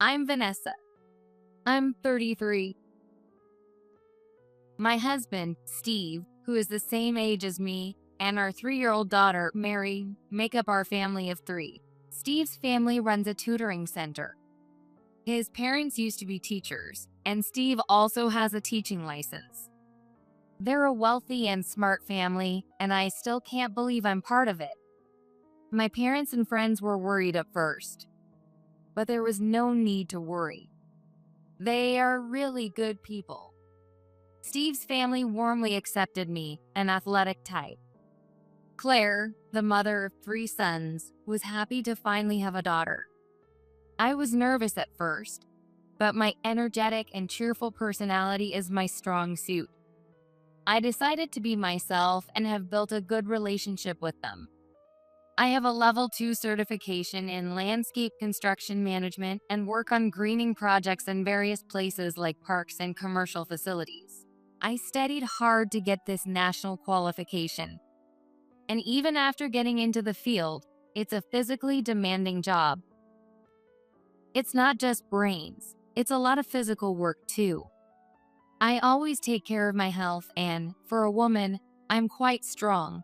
I'm Vanessa. I'm 33. My husband, Steve, who is the same age as me, and our 3-year-old daughter, Mary, make up our family of 3. Steve's family runs a tutoring center. His parents used to be teachers, and Steve also has a teaching license. They're a wealthy and smart family, and I still can't believe I'm part of it. My parents and friends were worried at first, but there was no need to worry. They are really good people. Steve's family warmly accepted me, an athletic type. Claire, the mother of 3 sons, was happy to finally have a daughter. I was nervous at first, but my energetic and cheerful personality is my strong suit. I decided to be myself and have built a good relationship with them. I have a level 2 certification in landscape construction management and work on greening projects in various places like parks and commercial facilities. I studied hard to get this national qualification. And even after getting into the field, it's a physically demanding job. It's not just brains, it's a lot of physical work too. I always take care of my health and, for a woman, I'm quite strong.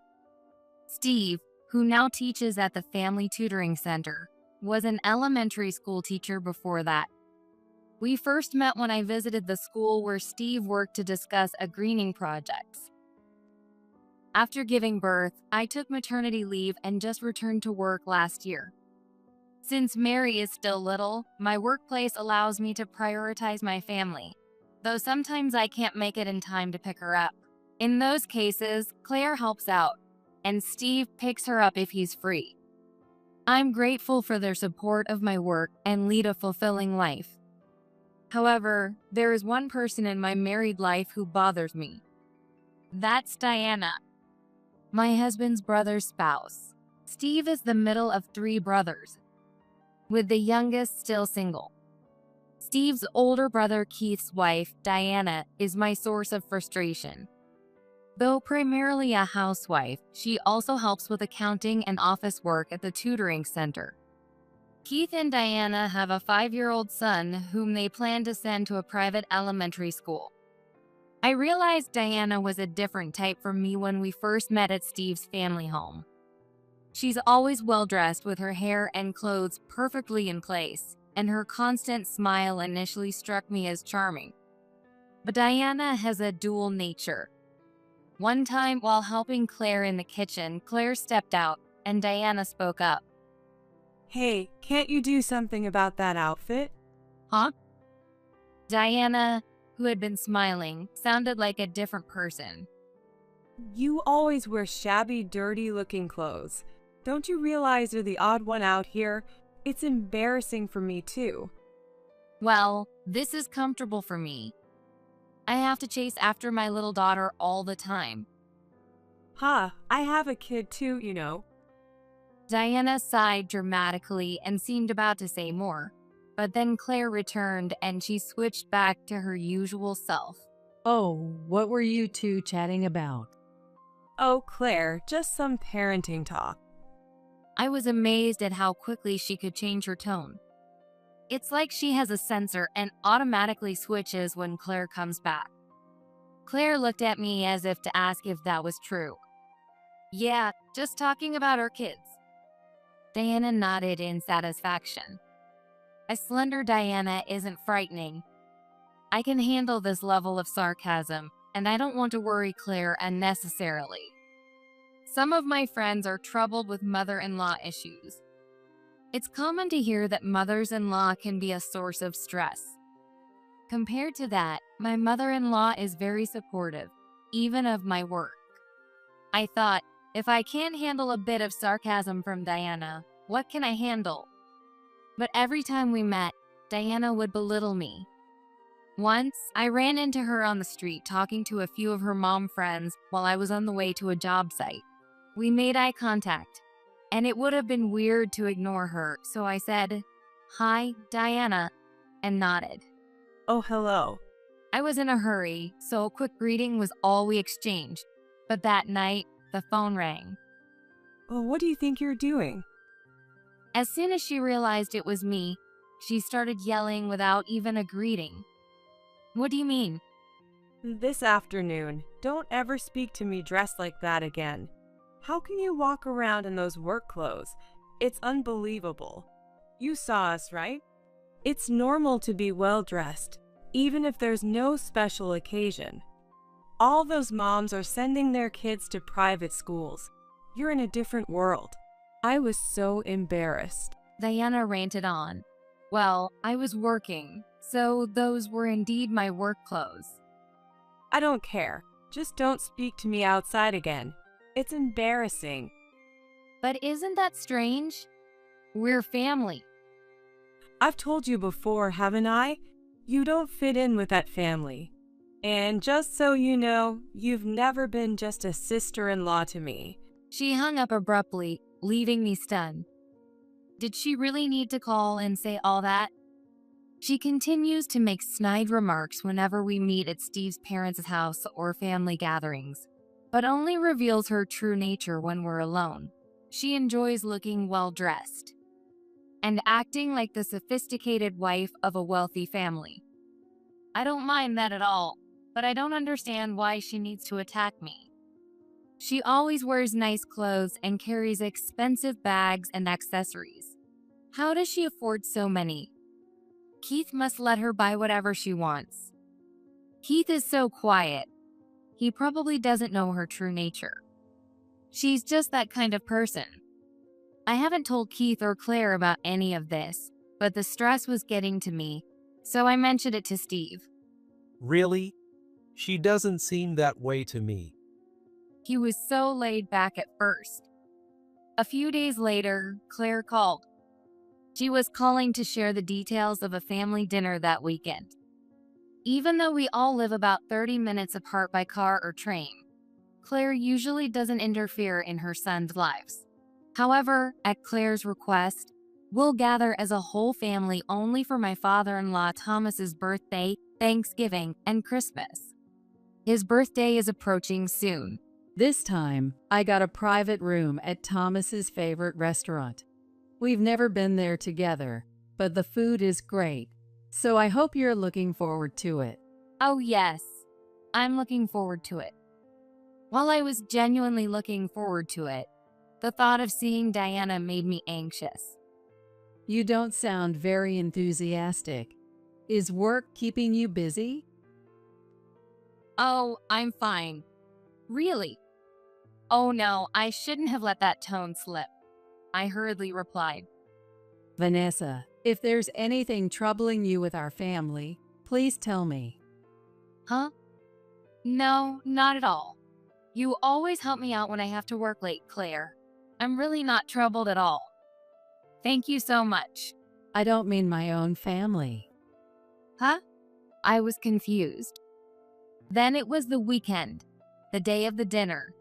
Steve, who now teaches at the Family Tutoring Center, was an elementary school teacher before that. We first met when I visited the school where Steve worked to discuss a greening projects. After giving birth, I took maternity leave and just returned to work last year. Since Mary is still little, my workplace allows me to prioritize my family, though sometimes I can't make it in time to pick her up. In those cases, Claire helps out, and Steve picks her up if he's free. I'm grateful for their support of my work and lead a fulfilling life. However, there is one person in my married life who bothers me. That's Diana, my husband's brother's spouse. Steve is the middle of 3 brothers, with the youngest still single. Steve's older brother Keith's wife, Diana, is my source of frustration. Though primarily a housewife, she also helps with accounting and office work at the tutoring center. Keith and Diana have a 5-year-old son whom they plan to send to a private elementary school. I realized Diana was a different type from me when we first met at Steve's family home. She's always well-dressed with her hair and clothes perfectly in place, and her constant smile initially struck me as charming. But Diana has a dual nature. One time, while helping Claire in the kitchen, Claire stepped out, and Diana spoke up. Hey, can't you do something about that outfit? Huh? Diana, who had been smiling, sounded like a different person. You always wear shabby, dirty-looking clothes. Don't you realize you're the odd one out here? It's embarrassing for me too. Well, this is comfortable for me. I have to chase after my little daughter all the time. I have a kid too, you know. Diana sighed dramatically and seemed about to say more, but then Claire returned and she switched back to her usual self. Oh, what were you two chatting about? Oh, Claire, just some parenting talk. I was amazed at how quickly she could change her tone. It's like she has a sensor and automatically switches when Claire comes back. Claire looked at me as if to ask if that was true. Yeah, just talking about our kids. Diana nodded in satisfaction. A slender Diana isn't frightening. I can handle this level of sarcasm, and I don't want to worry Claire unnecessarily. Some of my friends are troubled with mother-in-law issues. It's common to hear that mothers-in-law can be a source of stress. Compared to that, my mother-in-law is very supportive, even of my work. I thought, if I can't handle a bit of sarcasm from Diana, what can I handle? But every time we met, Diana would belittle me. Once, I ran into her on the street talking to a few of her mom friends while I was on the way to a job site. We made eye contact, and it would have been weird to ignore her, so I said, "Hi, Diana," and nodded. Oh, hello. I was in a hurry, so a quick greeting was all we exchanged. But that night, the phone rang. Well, what do you think you're doing? As soon as she realized it was me, She started yelling without even a greeting. What do you mean? This afternoon, don't ever speak to me dressed like that again. How can you walk around in those work clothes? It's unbelievable. You saw us, right? It's normal to be well dressed, even if there's no special occasion. All those moms are sending their kids to private schools. You're in a different world. I was so embarrassed. Diana ranted on. Well, I was working, so those were indeed my work clothes. I don't care. Just don't speak to me outside again. It's embarrassing. But isn't that strange? We're family. I've told you before, haven't I? You don't fit in with that family. And just so you know, you've never been just a sister-in-law to me. She hung up abruptly, leaving me stunned. Did she really need to call and say all that? She continues to make snide remarks whenever we meet at Steve's parents' house or family gatherings, but only reveals her true nature when we're alone. She enjoys looking well-dressed and acting like the sophisticated wife of a wealthy family. I don't mind that at all, but I don't understand why she needs to attack me. She always wears nice clothes and carries expensive bags and accessories. How does she afford so many? Keith must let her buy whatever she wants. Keith is so quiet. He probably doesn't know her true nature. She's just that kind of person. I haven't told Keith or Claire about any of this, but the stress was getting to me, so I mentioned it to Steve. Really? She doesn't seem that way to me. He was so laid back at first. A few days later, Claire called. She was calling to share the details of a family dinner that weekend. Even though we all live about 30 minutes apart by car or train, Claire usually doesn't interfere in her son's lives. However, at Claire's request, we'll gather as a whole family only for my father-in-law Thomas's birthday, Thanksgiving, and Christmas. His birthday is approaching soon. This time, I got a private room at Thomas's favorite restaurant. We've never been there together, but the food is great, so I hope you're looking forward to it. Oh yes, I'm looking forward to it. While I was genuinely looking forward to it, the thought of seeing Diana made me anxious. You don't sound very enthusiastic. Is work keeping you busy? Oh, I'm fine. Really? Oh no, I shouldn't have let that tone slip. I hurriedly replied. Vanessa, if there's anything troubling you with our family, please tell me. Huh? No, not at all. You always help me out when I have to work late, Claire. I'm really not troubled at all. Thank you so much. I don't mean my own family. Huh? I was confused. Then it was the weekend, the day of the dinner.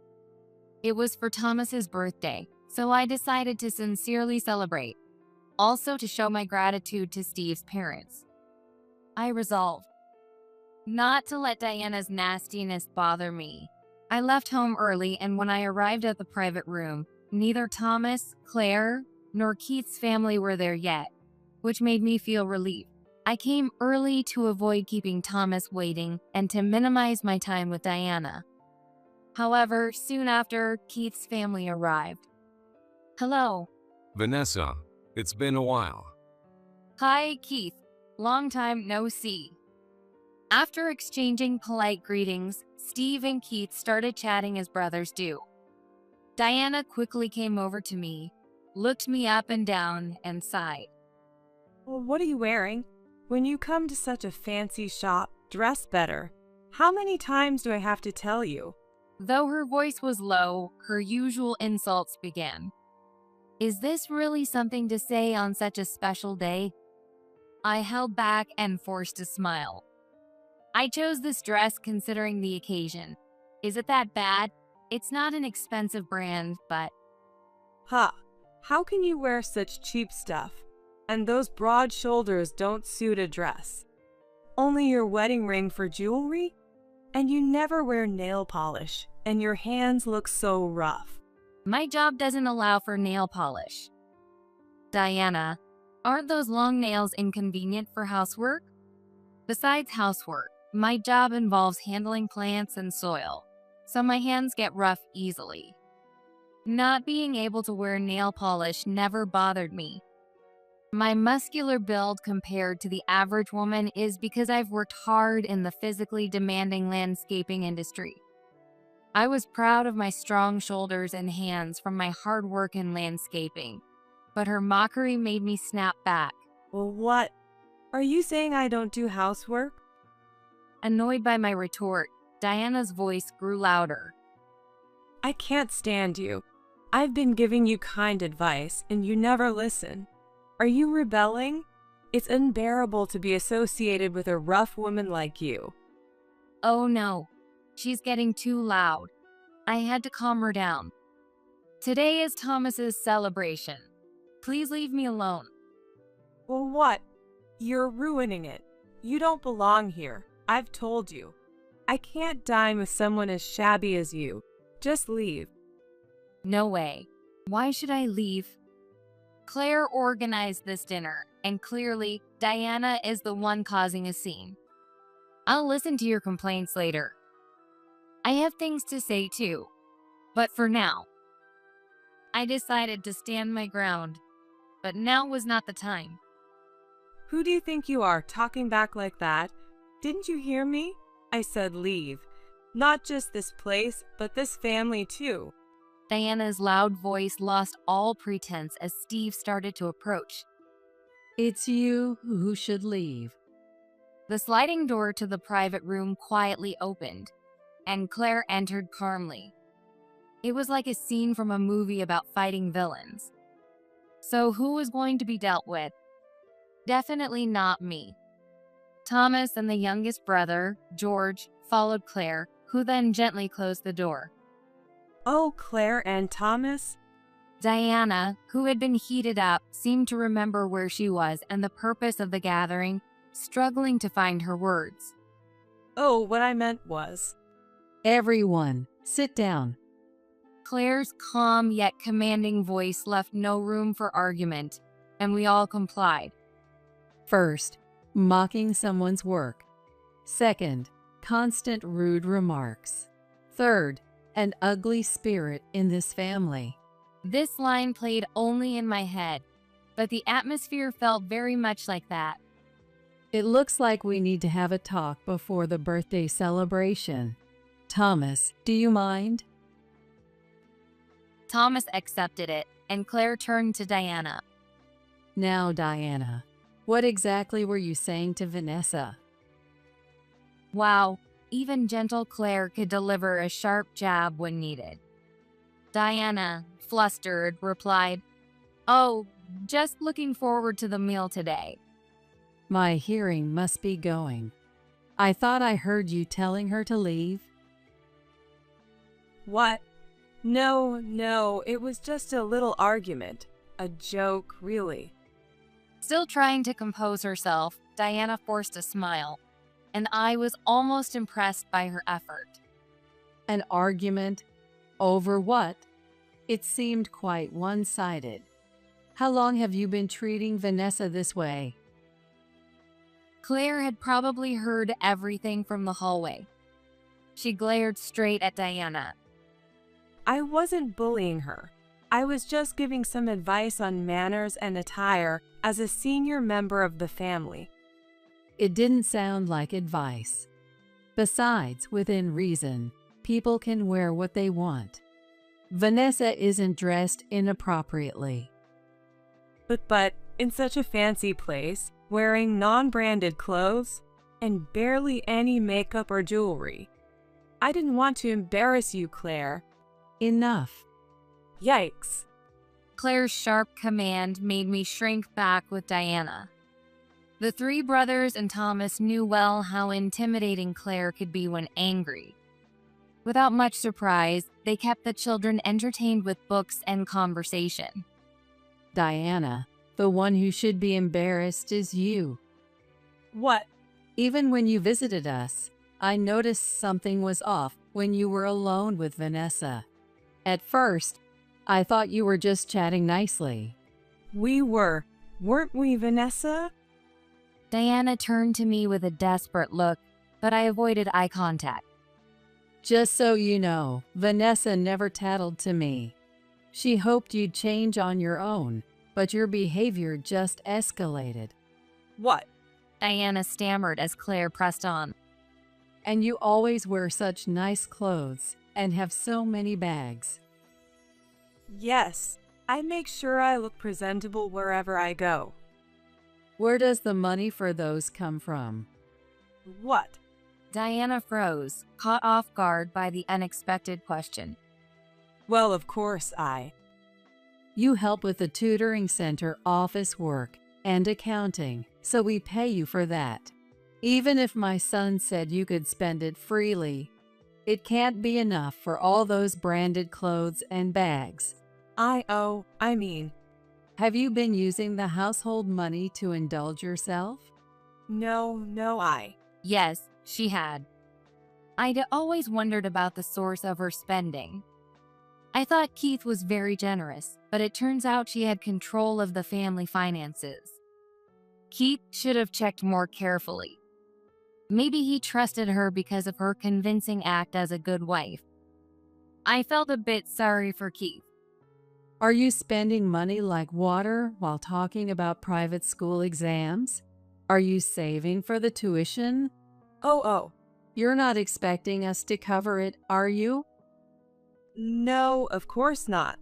It was for Thomas's birthday, so I decided to sincerely celebrate, also to show my gratitude to Steve's parents. I resolved not to let Diana's nastiness bother me. I left home early, and when I arrived at the private room, neither Thomas, Claire, nor Keith's family were there yet, which made me feel relieved. I came early to avoid keeping Thomas waiting and to minimize my time with Diana. However, soon after, Keith's family arrived. Hello. Vanessa, it's been a while. Hi, Keith. Long time no see. After exchanging polite greetings, Steve and Keith started chatting as brothers do. Diana quickly came over to me, looked me up and down, and sighed. Well, what are you wearing? When you come to such a fancy shop, dress better. How many times do I have to tell you? Though her voice was low, her usual insults began. Is this really something to say on such a special day? I held back and forced a smile. I chose this dress considering the occasion. Is it that bad? It's not an expensive brand, but... Ha! How can you wear such cheap stuff? And those broad shoulders don't suit a dress. Only your wedding ring for jewelry? And you never wear nail polish, and your hands look so rough. My job doesn't allow for nail polish. Diana, Aren't those long nails inconvenient for housework? Besides housework, my job involves handling plants and soil, so my hands get rough easily. Not being able to wear nail polish never bothered me. My muscular build compared to the average woman is because I've worked hard in the physically demanding landscaping industry. I was proud of my strong shoulders and hands from my hard work in landscaping, but her mockery made me snap back. Well, what? Are you saying I don't do housework? Annoyed by my retort, Diana's voice grew louder. I can't stand you. I've been giving you kind advice, and you never listen. Are you rebelling? It's unbearable to be associated with a rough woman like you. Oh no, she's getting too loud. I had to calm her down. Today is Thomas's celebration. Please leave me alone. Well, what? You're ruining it. You don't belong here. I've told you. I can't dine with someone as shabby as you. Just leave. No way. Why should I leave? Claire organized this dinner, and clearly, Diana is the one causing a scene. I'll listen to your complaints later. I have things to say too, but for now. I decided to stand my ground, but now was not the time. Who do you think you are, talking back like that? Didn't you hear me? I said leave. Not just this place, but this family too. Diana's loud voice lost all pretense as Steve started to approach. It's you who should leave. The sliding door to the private room quietly opened, and Claire entered calmly. It was like a scene from a movie about fighting villains. So who was going to be dealt with? Definitely not me. Thomas and the youngest brother, George, followed Claire, who then gently closed the door. Oh, Claire and Thomas? Diana, who had been heated up, seemed to remember where she was and the purpose of the gathering, struggling to find her words. Oh, what I meant was... Everyone, sit down. Claire's calm yet commanding voice left no room for argument, and we all complied. First, mocking someone's work. Second, constant rude remarks. Third, an ugly spirit in this family. This line played only in my head, but the atmosphere felt very much like that. It looks like we need to have a talk before the birthday celebration. Thomas, do you mind? Thomas accepted it, and Claire turned to Diana. Now, Diana, what exactly were you saying to Vanessa? Wow, even gentle Claire could deliver a sharp jab when needed. Diana, flustered, replied, "Oh, just looking forward to the meal today." My hearing must be going. I thought I heard you telling her to leave. What? No, it was just a little argument. A joke, really. Still trying to compose herself, Diana forced a smile, and I was almost impressed by her effort. An argument? Over what? It seemed quite one-sided. How long have you been treating Vanessa this way? Claire had probably heard everything from the hallway. She glared straight at Diana. I wasn't bullying her. I was just giving some advice on manners and attire as a senior member of the family. It didn't sound like advice. Besides, within reason, people can wear what they want. Vanessa isn't dressed inappropriately. But in such a fancy place, wearing non-branded clothes, and barely any makeup or jewelry. I didn't want to embarrass you, Claire. Enough. Yikes. Claire's sharp command made me shrink back with Diana. The three brothers and Thomas knew well how intimidating Claire could be when angry. Without much surprise, they kept the children entertained with books and conversation. Diana, the one who should be embarrassed is you. What? Even when you visited us, I noticed something was off when you were alone with Vanessa. At first, I thought you were just chatting nicely. We were, Weren't we, Vanessa? Diana turned to me with a desperate look, but I avoided eye contact. Just so you know, Vanessa never tattled to me. She hoped you'd change on your own, but your behavior just escalated. What? Diana stammered as Claire pressed on. And you always wear such nice clothes and have so many bags. Yes, I make sure I look presentable wherever I go. Where does the money for those come from? What? Diana froze, caught off guard by the unexpected question. Well, of course You help with the tutoring center office work and accounting, so we pay you for that. Even if my son said you could spend it freely, it can't be enough for all those branded clothes and bags. Have you been using the household money to indulge yourself? No. Yes, she had. I'd always wondered about the source of her spending. I thought Keith was very generous, but it turns out she had control of the family finances. Keith should have checked more carefully. Maybe he trusted her because of her convincing act as a good wife. I felt a bit sorry for Keith. Are you spending money like water while talking about private school exams? Are you saving for the tuition? Oh. You're not expecting us to cover it, are you? No, of course not.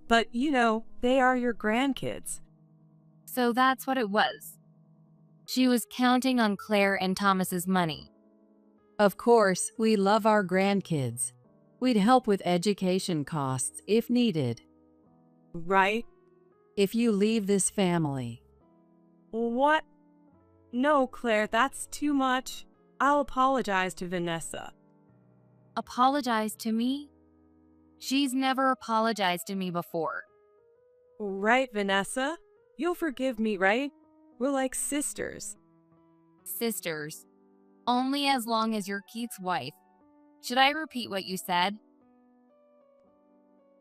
But, they are your grandkids. So that's what it was. She was counting on Claire and Thomas's money. Of course, we love our grandkids. We'd help with education costs if needed. Right? If you leave this family. What? No, Claire, that's too much. I'll apologize to Vanessa. Apologize to me? She's never apologized to me before. Right, Vanessa? You'll forgive me, right? We're like sisters. Sisters. Only as long as you're Keith's wife. Should I repeat what you said?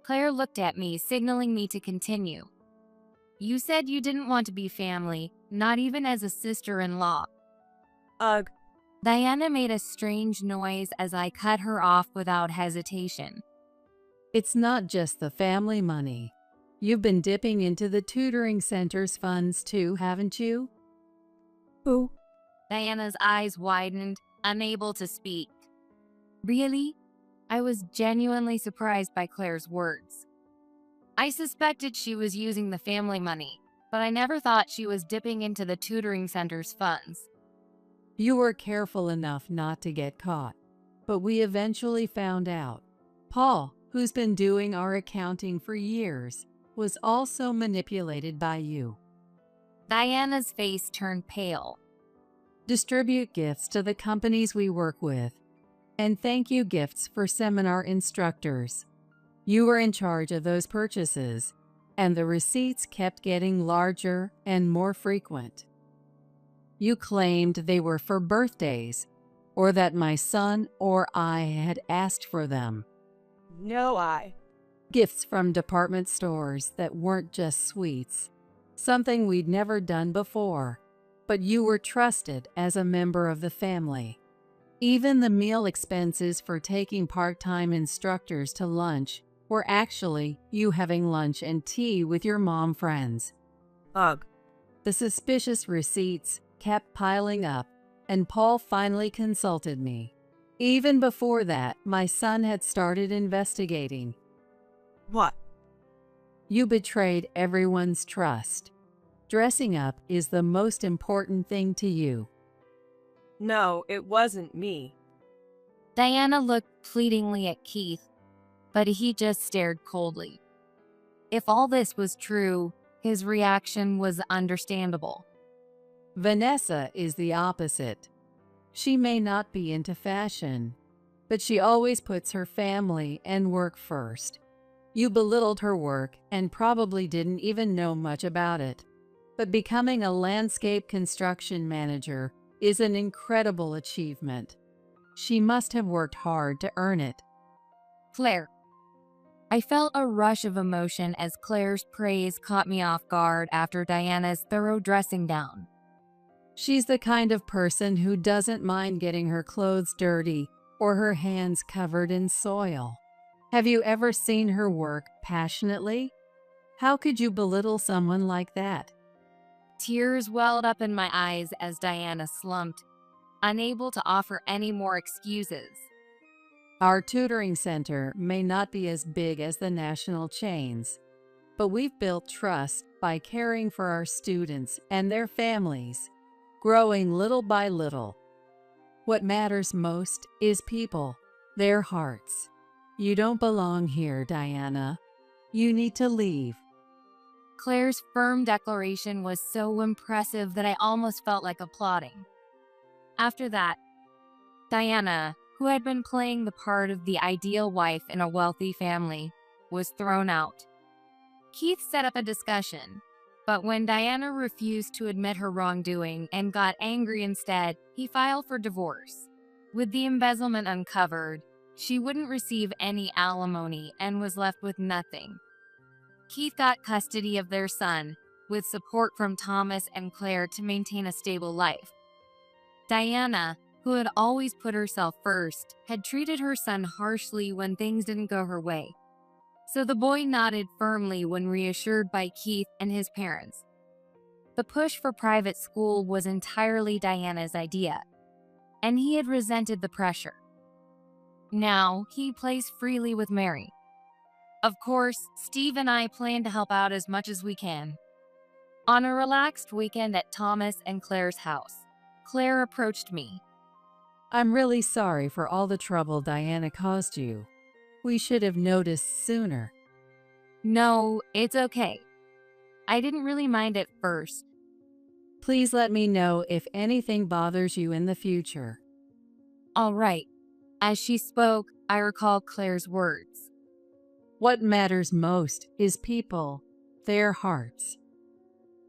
Claire looked at me, signaling me to continue. You said you didn't want to be family, not even as a sister-in-law. Ugh. Diana made a strange noise as I cut her off without hesitation. It's not just the family money. You've been dipping into the tutoring center's funds too, haven't you? Who? Diana's eyes widened, unable to speak. Really? I was genuinely surprised by Claire's words. I suspected she was using the family money, but I never thought she was dipping into the tutoring center's funds. You were careful enough not to get caught, but we eventually found out. Paul, who's been doing our accounting for years, was also manipulated by you. Diana's face turned pale. Distribute gifts to the companies we work with, and thank you gifts for seminar instructors. You were in charge of those purchases, and the receipts kept getting larger and more frequent. You claimed they were for birthdays, or that my son or I had asked for them. No. Gifts from department stores that weren't just sweets, something we'd never done before, but you were trusted as a member of the family. Even the meal expenses for taking part-time instructors to lunch were actually you having lunch and tea with your mom friends. Ugh. The suspicious receipts kept piling up, and Paul finally consulted me. Even before that, my son had started investigating. What? You betrayed everyone's trust. Dressing up is the most important thing to you. No, it wasn't me. Diana looked pleadingly at Keith, but he just stared coldly. If all this was true, his reaction was understandable. Vanessa is the opposite. She may not be into fashion, but she always puts her family and work first. You belittled her work and probably didn't even know much about it. But becoming a landscape construction manager is an incredible achievement. She must have worked hard to earn it. Claire. I felt a rush of emotion as Claire's praise caught me off guard after Diana's thorough dressing down. She's the kind of person who doesn't mind getting her clothes dirty or her hands covered in soil. Have you ever seen her work passionately? How could you belittle someone like that? Tears welled up in my eyes as Diana slumped, unable to offer any more excuses. Our tutoring center may not be as big as the national chains, but we've built trust by caring for our students and their families, growing little by little. What matters most is people, their hearts. You don't belong here, Diana. You need to leave. Claire's firm declaration was so impressive that I almost felt like applauding. After that, Diana, who had been playing the part of the ideal wife in a wealthy family, was thrown out. Keith set up a discussion, but when Diana refused to admit her wrongdoing and got angry instead, he filed for divorce. With the embezzlement uncovered, she wouldn't receive any alimony and was left with nothing. Keith got custody of their son, with support from Thomas and Claire to maintain a stable life. Diana, who had always put herself first, had treated her son harshly when things didn't go her way. So the boy nodded firmly when reassured by Keith and his parents. The push for private school was entirely Diana's idea, and he had resented the pressure. Now, he plays freely with Mary. Of course, Steve and I plan to help out as much as we can. On a relaxed weekend at Thomas and Claire's house, Claire approached me. I'm really sorry for all the trouble Diana caused you. We should have noticed sooner. No, it's okay. I didn't really mind at first. Please let me know if anything bothers you in the future. All right. As she spoke, I recalled Claire's words. What matters most is people, their hearts.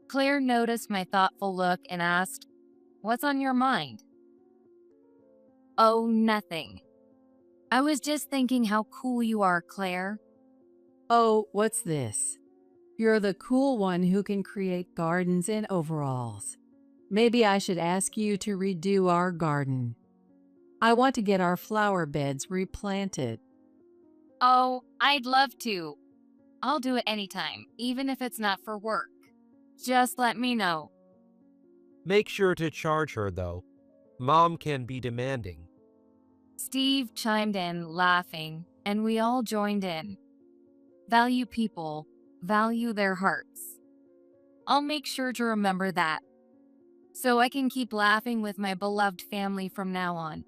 Claire noticed my thoughtful look and asked, "What's on your mind?" Oh, nothing. I was just thinking how cool you are, Claire. Oh, what's this? You're the cool one who can create gardens in overalls. Maybe I should ask you to redo our garden. I want to get our flower beds replanted. Oh, I'd love to. I'll do it anytime, even if it's not for work. Just let me know. Make sure to charge her, though. Mom can be demanding. Steve chimed in, laughing, and we all joined in. Value people, value their hearts. I'll make sure to remember that, so I can keep laughing with my beloved family from now on.